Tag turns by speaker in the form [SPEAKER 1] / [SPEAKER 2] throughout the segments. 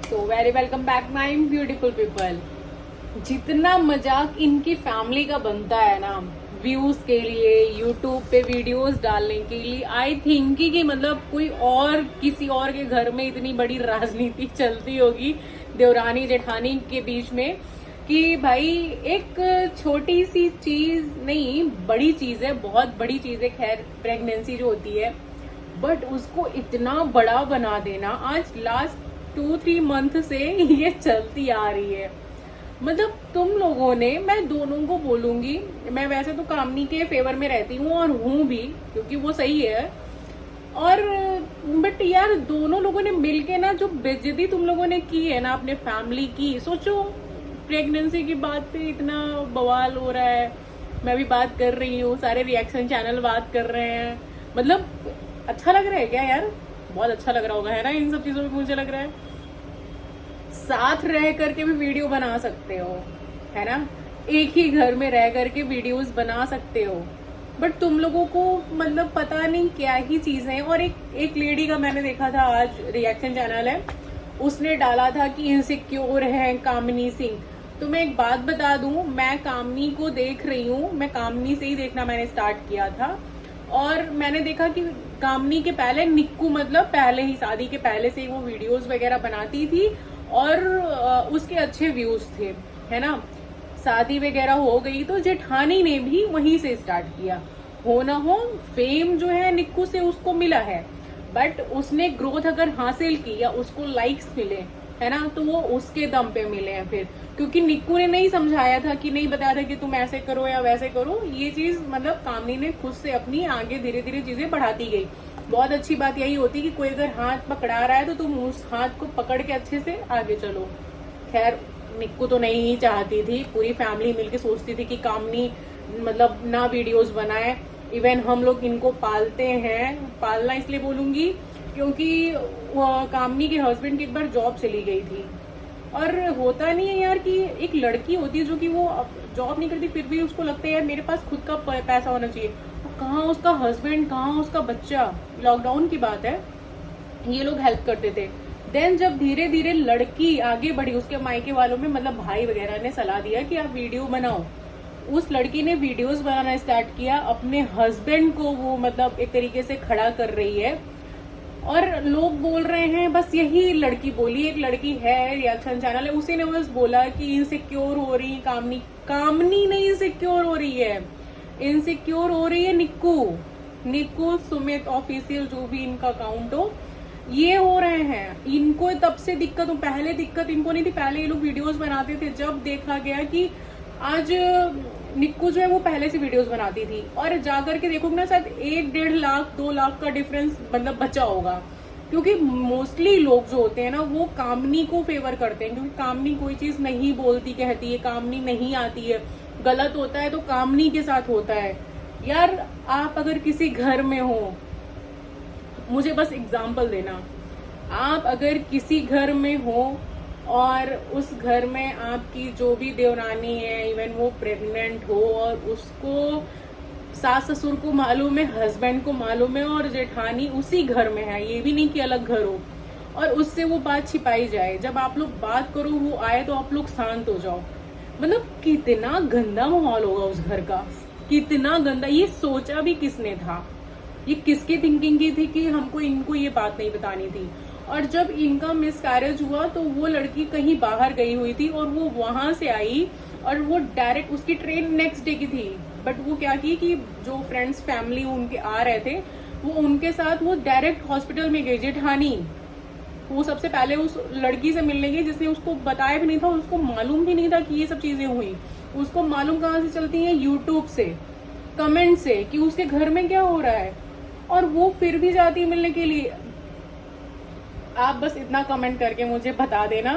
[SPEAKER 1] So very welcome back my beautiful people. जितना मजाक इनकी फैमिली का बनता है ना व्यूज के लिए, यूट्यूब पे वीडियोस डालने के लिए, आई थिंक कि मतलब कोई और किसी और के घर में इतनी बड़ी राजनीति चलती होगी देवरानी जेठानी के बीच में कि भाई एक छोटी सी चीज नहीं, बड़ी चीज है, बहुत बड़ी चीज है। खैर प्रेगनेंसी जो होती है, बट उसको इतना बड़ा बना देना आज लास्ट 2-3 मंथ से ये चलती आ रही है। मतलब तुम लोगों ने, मैं दोनों को बोलूंगी, मैं वैसे तो कामनी के फेवर में रहती हूँ और हूँ भी क्योंकि वो सही है, और बट यार दोनों लोगों ने मिलके ना जो बेइज्जती तुम लोगों ने की है ना अपने फैमिली की, सोचो प्रेगनेंसी की बात पे इतना बवाल हो रहा है, मैं भी बात कर रही हूँ, सारे रिएक्शन चैनल बात कर रहे हैं। मतलब अच्छा लग रहा है क्या यार? बहुत अच्छा लग रहा होगा है ना इन सब चीजों में, मुझे लग रहा है। साथ रह करके भी वीडियो बना सकते हो, है ना, एक ही घर में रह करके वीडियोस बना सकते हो, बट तुम लोगों को मतलब पता नहीं क्या ही चीजें हैं। और एक लेडी का मैंने देखा था, आज रिएक्शन चैनल है, उसने डाला था कि इनसिक्योर है कामिनी सिंह। तो मैं एक बात बता दूं, मैं कामिनी को देख रही हूँ, मैं कामिनी से ही देखना मैंने स्टार्ट किया था, और मैंने देखा कि कामिनी के पहले निक्कू, मतलब पहले ही शादी के पहले से ही वो वीडियोस वगैरह बनाती थी और उसके अच्छे व्यूज थे, है ना। शादी वगैरह हो गई तो जेठानी ने भी वहीं से स्टार्ट किया। हो ना हो फेम जो है निक्कू से उसको मिला है, बट उसने ग्रोथ अगर हासिल की या उसको लाइक्स मिले, है ना, तो वो उसके दम पे मिले हैं फिर, क्योंकि निक्कू ने नहीं समझाया था कि नहीं बताया था कि तुम ऐसे करो या वैसे करो। ये चीज मतलब कामनी ने खुद से अपनी आगे धीरे धीरे चीजें बढ़ाती गई। बहुत अच्छी बात यही होती कि कोई अगर हाथ पकड़ा रहा है तो तुम उस हाथ को पकड़ के अच्छे से आगे चलो। खैर निक्कू तो नहीं ही चाहती थी, पूरी फैमिली मिलके सोचती थी कि कामनी मतलब ना वीडियोस बनाए। इवन हम लोग इनको पालते हैं, पालना इसलिए बोलूंगी क्योंकि कामनी के हस्बैंड की एक बार जॉब चली गई थी, और होता नहीं है यार कि एक लड़की होती है जो कि वो जॉब नहीं करती फिर भी उसको लगता है यार मेरे पास खुद का पैसा होना चाहिए। कहाँ उसका हस्बैंड, कहाँ उसका बच्चा। लॉकडाउन की बात है, ये लोग हेल्प करते थे। देन जब धीरे धीरे लड़की आगे बढ़ी, उसके मायके वालों में मतलब भाई वगैरह ने सलाह दिया कि आप वीडियो बनाओ, उस लड़की ने वीडियोस बनाना स्टार्ट किया, अपने हस्बैंड को वो मतलब एक तरीके से खड़ा कर रही है। और लोग बोल रहे हैं, बस यही लड़की बोली, एक लड़की है रिएक्शन चैनल है, उसी ने बस बोला कि इनसिक्योर हो रही कामनी। कामनी नहीं इनसिक्योर हो रही है, इनसिक्योर हो रही है निक्कू सुमित ऑफिशियल, जो भी इनका अकाउंट हो, ये हो रहे हैं। इनको तब से दिक्कत, पहले दिक्कत इनको नहीं थी, पहले ये लोग वीडियोस बनाते थे। जब देखा गया कि आज निक्कू जो है वो पहले से वीडियोस बनाती थी, और जाकर के देखोगे ना शायद 1-1.5 लाख 2 लाख का डिफरेंस मतलब बचा होगा, क्योंकि मोस्टली लोग जो होते हैं ना वो कामनी को फेवर करते हैं, क्योंकि कामनी कोई चीज नहीं बोलती कहती है, कामनी नहीं आती है, गलत होता है तो कामनी के साथ होता है। यार आप अगर किसी घर में हो, मुझे बस एग्जाम्पल देना, आप अगर किसी घर में हो और उस घर में आपकी जो भी देवरानी है, इवन वो प्रेग्नेंट हो, और उसको सास ससुर को मालूम है, हस्बैंड को मालूम है, और जेठानी उसी घर में है, ये भी नहीं कि अलग घर हो, और उससे वो बात छिपाई जाए। जब आप लोग बात करो वो आए तो आप लोग शांत हो जाओ। मतलब कितना गंदा माहौल होगा उस घर का, कितना गंदा। ये सोचा भी किसने था, ये किसकी थिंकिंग की थी कि हमको इनको ये बात नहीं बतानी थी। और जब इनका मिसकैरेज हुआ तो वो लड़की कहीं बाहर गई हुई थी और वो वहां से आई, और वो डायरेक्ट, उसकी ट्रेन नेक्स्ट डे की थी, बट वो क्या की कि जो फ्रेंड्स फैमिली उनके आ रहे थे वो उनके साथ वो डायरेक्ट हॉस्पिटल में गई जेठानी। वो सबसे पहले उस लड़की से मिलने गई जिसने उसको बताया भी नहीं था, उसको मालूम भी नहीं था कि ये सब चीजें हुई। उसको मालूम कहाँ से चलती है? यूट्यूब से, कमेंट से कि उसके घर में क्या हो रहा है, और वो फिर भी जाती है मिलने के लिए। आप बस इतना कमेंट करके मुझे बता देना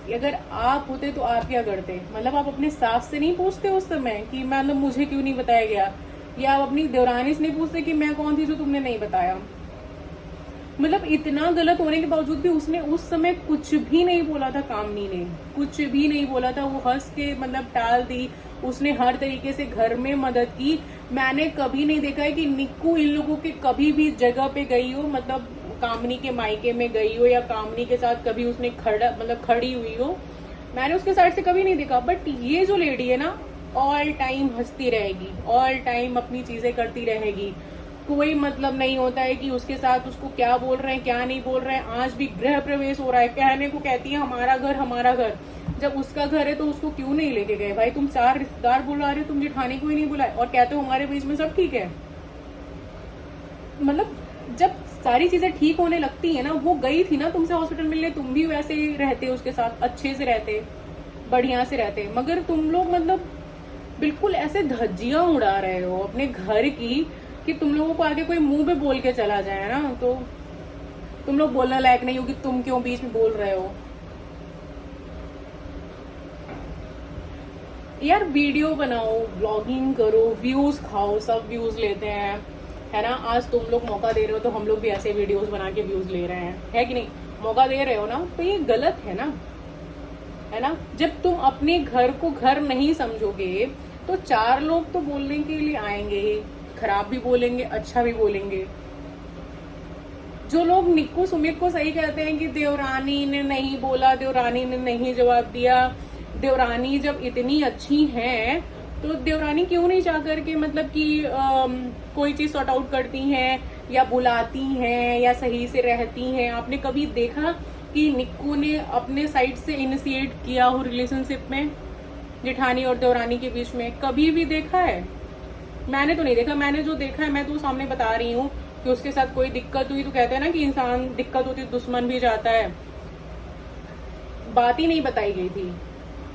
[SPEAKER 1] कि अगर आप होते तो आप क्या करते। मतलब आप अपने सास से नहीं पूछते उस समय कि मतलब मुझे क्यों नहीं बताया गया, या आप अपनी देवरानी से नहीं पूछते कि मैं कौन थी जो तुमने नहीं बताया। मतलब इतना गलत होने के बावजूद भी उसने उस समय कुछ भी नहीं बोला था, कामनी ने कुछ भी नहीं बोला था, वो हंस के मतलब टाल दी। उसने हर तरीके से घर में मदद की। मैंने कभी नहीं देखा है कि निक्कू इन लोगों के कभी भी जगह पे गई हो, मतलब कामनी के मायके में गई हो या कामनी के साथ कभी उसने खड़ी हुई हो, मैंने उसके साइड से कभी नहीं देखा। बट ये जो लेडी है ना, ऑल टाइम हंसती रहेगी, ऑल टाइम अपनी चीजें करती रहेगी, कोई मतलब नहीं होता है कि उसके साथ उसको क्या बोल रहे हैं क्या नहीं बोल रहे हैं। आज भी गृह प्रवेश हो रहा है, कहने को कहती है हमारा घर हमारा घर, जब उसका घर है तो उसको क्यों नहीं लेके गए भाई? तुम 4 रिश्तेदार बुला रहे हो, तुम जेठानी को ही नहीं बुलाए और कहते हो हमारे बीच में सब ठीक है। मतलब जब सारी चीजें ठीक होने लगती है ना, वो गई थी ना तुमसे हॉस्पिटल मिलने, तुम भी वैसे ही रहते उसके साथ, अच्छे से रहते, बढ़िया से रहते, मगर तुम लोग मतलब बिल्कुल ऐसे धज्जियां उड़ा रहे हो अपने घर की कि तुम लोगों को आगे कोई मुंह पे बोल के चला जाए ना तो तुम लोग बोलने लायक नहीं हो कि तुम क्यों बीच में बोल रहे हो। यार वीडियो बनाओ, ब्लॉगिंग करो, व्यूज खाओ, सब व्यूज लेते हैं, है ना। आज तुम लोग मौका दे रहे हो तो हम लोग भी ऐसे वीडियोस बना के व्यूज ले रहे हैं, है कि नहीं? मौका दे रहे हो ना, तो ये गलत है ना, है ना। जब तुम अपने घर को घर नहीं समझोगे तो 4 लोग तो बोलने के लिए आएंगे ही, खराब भी बोलेंगे, अच्छा भी बोलेंगे। जो लोग निक्कू सुमित को सही कहते हैं कि देवरानी ने नहीं बोला, देवरानी ने नहीं जवाब दिया, देवरानी जब इतनी अच्छी हैं तो देवरानी क्यों नहीं जा करके मतलब कि कोई चीज सॉर्ट आउट करती हैं या बुलाती हैं या सही से रहती हैं? आपने कभी देखा कि निक्कू ने अपने साइड से इनिशिएट किया हो रिलेशनशिप में जेठानी और देवरानी के बीच में? कभी भी देखा है? मैंने तो नहीं देखा। मैंने जो देखा है मैं तो सामने बता रही हूँ कि उसके साथ कोई दिक्कत हुई तो कहते हैं ना कि इंसान दिक्कत होती दुश्मन भी जाता है। बात ही नहीं बताई गई थी।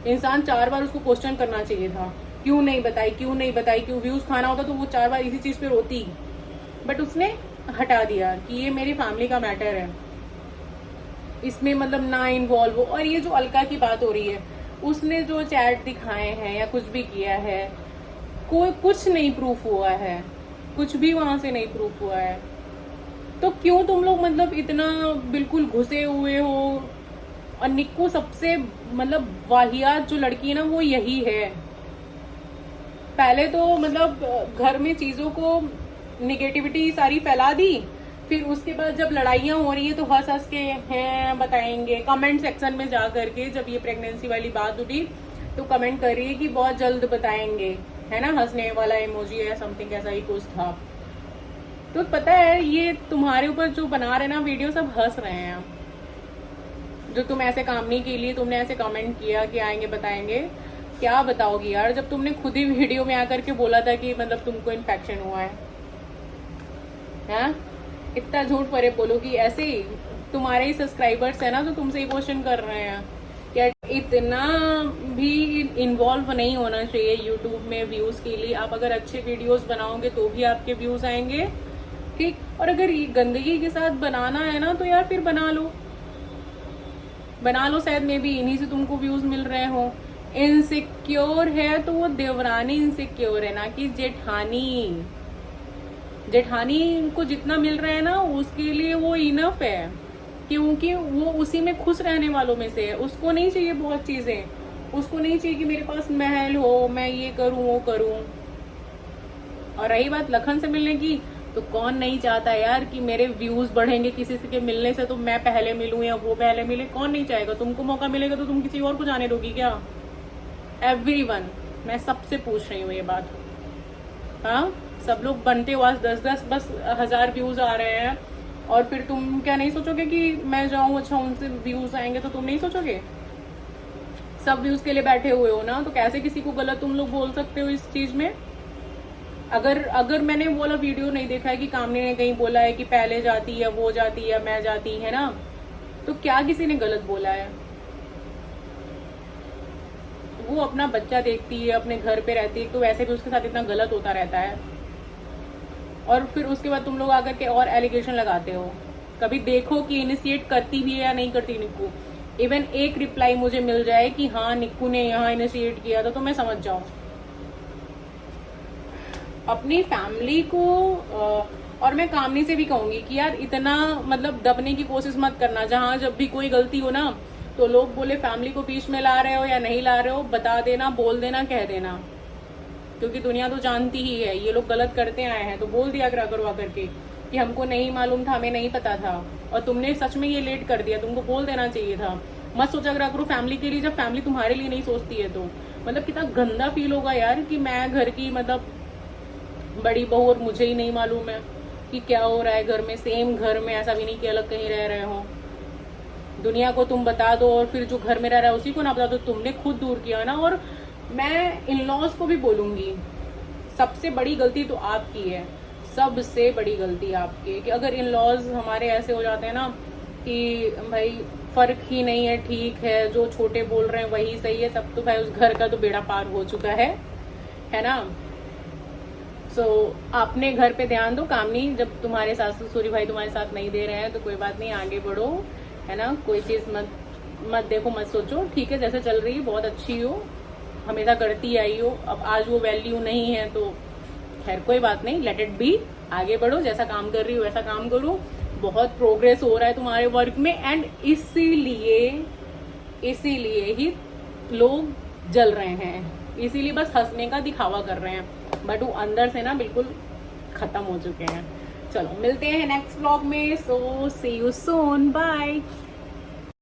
[SPEAKER 1] इंसान 4 बार उसको क्वेश्चन करना चाहिए था, क्यों नहीं बताई, क्यों नहीं बताई, क्यों? व्यूज खाना होता तो वो 4 बार इसी चीज पे रोती, बट उसने हटा दिया कि ये मेरी फैमिली का मैटर है, इसमें मतलब ना इन्वॉल्व हो। और ये जो अलका की बात हो रही है, उसने जो चैट दिखाए हैं या कुछ भी किया है, कोई कुछ नहीं प्रूफ हुआ है, कुछ भी वहां से नहीं प्रूफ हुआ है। तो क्यों तुम लोग मतलब इतना बिल्कुल घुसे हुए हो? और निक्कू सबसे मतलब वाहियात जो लड़की है ना वो यही है। पहले तो मतलब घर में चीजों को निगेटिविटी सारी फैला दी, फिर उसके बाद जब लड़ाइयाँ हो रही है तो हंस हंस के हैं बताएंगे कमेंट सेक्शन में जा करके। जब ये प्रेगनेंसी वाली बात उठी तो कमेंट कर रही है कि बहुत जल्द बताएंगे, है ना, हंसने वाला इमोजी है समथिंग ऐसा ही कुछ था। तो पता है ये तुम्हारे ऊपर जो बना रहे ना वीडियो सब हंस रहे हैं। जो तुम ऐसे काम नहीं के लिए तुमने ऐसे कमेंट किया कि आएंगे बताएंगे, क्या बताओगी यार जब तुमने खुद ही वीडियो में आकर के बोला था कि मतलब तुमको इन्फेक्शन हुआ है? हाँ, इतना झूठ परे बोलो कि ऐसे ही तुम्हारे ही सब्सक्राइबर्स है ना जो तुमसे ही क्वेश्चन कर रहे हैं। क्या इतना भी इन्वॉल्व नहीं होना चाहिए यूट्यूब में व्यूज के लिए? आप अगर अच्छे वीडियोस बनाओगे तो भी आपके व्यूज आएंगे, ठीक। और अगर गंदगी के साथ बनाना है ना तो यार फिर बना लो, शायद में भी इन्हीं से तुमको व्यूज मिल रहे हो। इनसिक्योर है तो वो देवरानी इनसिक्योर है ना कि जेठानी को जितना मिल रहा है ना उसके लिए वो इनफ है, क्योंकि वो उसी में खुश रहने वालों में से है। उसको नहीं चाहिए बहुत चीजें, उसको नहीं चाहिए कि मेरे पास महल हो, मैं ये करूं वो करूं। और रही बात लखन से मिलने की, तो कौन नहीं चाहता यार कि मेरे व्यूज बढ़ेंगे किसी से के मिलने से, तो मैं पहले मिलूं या वो पहले मिले? कौन नहीं चाहेगा? तुमको मौका मिलेगा तो तुम किसी और को जाने दोगी क्या? एवरीवन, मैं सबसे पूछ रही हूँ ये बात। हाँ, सब लोग बनते हो आज 10-10 बस 1000 व्यूज आ रहे हैं और फिर तुम क्या नहीं सोचोगे कि मैं जाऊं, अच्छा उनसे व्यूज आएंगे? तो तुम नहीं सोचोगे? सब व्यूज के लिए बैठे हुए हो ना, तो कैसे किसी को गलत तुम लोग बोल सकते हो इस चीज में? अगर मैंने वो वाला वीडियो नहीं देखा है कि कामनी ने कहीं बोला है कि पहले जाती है, वो जाती है, मैं जाती, है ना, तो क्या किसी ने गलत बोला है? वो अपना बच्चा देखती है, अपने घर पे रहती है, तो वैसे भी उसके साथ इतना गलत होता रहता है। और फिर उसके बाद तुम लोग आकर के और एलिगेशन लगाते हो। कभी देखो कि इनिशिएट करती भी है या नहीं करती निक्कू। इवन एक रिप्लाई मुझे मिल जाए कि हाँ निक्कू ने यहाँ इनिशिएट किया था तो मैं समझ जाऊं। अपनी फैमिली को और मैं कामनी से भी कहूंगी कि यार इतना मतलब दबने की कोशिश मत करना। जहां जब भी कोई गलती हो ना तो लोग बोले फैमिली को बीच में ला रहे हो या नहीं ला रहे हो, बता देना, बोल देना, कह देना, क्योंकि दुनिया तो जानती ही है ये लोग गलत करते आए हैं, तो बोल दिया करो आकर के कि हमको नहीं मालूम था, हमें नहीं पता था, और तुमने सच में ये लेट कर दिया, तुमको बोल देना चाहिए था। मत सोचा करो फैमिली के लिए जब फैमिली तुम्हारे लिए नहीं सोचती है तो। मतलब कितना गंदा फील होगा यार कि मैं घर की मतलब बड़ी बहू और मुझे ही नहीं मालूम है कि क्या हो रहा है घर में। सेम घर में, ऐसा भी नहीं कि अलग कहीं रह रहे हो। दुनिया को तुम बता दो और फिर जो घर में रह रहा है उसी को ना बता दो, तुमने खुद दूर किया ना। और मैं इन लॉज को भी बोलूंगी, सबसे बड़ी गलती तो आपकी है, सबसे बड़ी गलती आपकी है कि अगर इन लॉज हमारे ऐसे हो जाते हैं ना कि भाई फर्क ही नहीं है, ठीक है जो छोटे बोल रहे हैं वही सही है, तब तो भाई उस घर का तो बेड़ा पार हो चुका है ना। सो अपने घर पे ध्यान दो कामनी। जब तुम्हारे सास ससुरी भाई तुम्हारे साथ नहीं दे रहे हैं तो कोई बात नहीं, आगे बढ़ो, है ना। कोई चीज मत देखो, मत सोचो, ठीक है जैसे चल रही है बहुत अच्छी हो, हमेशा करती आई हो। अब आज वो वैल्यू नहीं है तो खैर कोई बात नहीं, लेट इट बी। आगे बढ़ो, जैसा काम कर रही हो वैसा काम करो। बहुत प्रोग्रेस हो रहा है तुम्हारे वर्क में, एंड इसीलिए ही लोग जल रहे हैं, इसीलिए बस हंसने का दिखावा कर रहे हैं, बट वो अंदर से ना बिल्कुल खत्म हो चुके हैं। चलो मिलते हैं नेक्स्ट व्लॉग में, सो सी यू सून, बाय।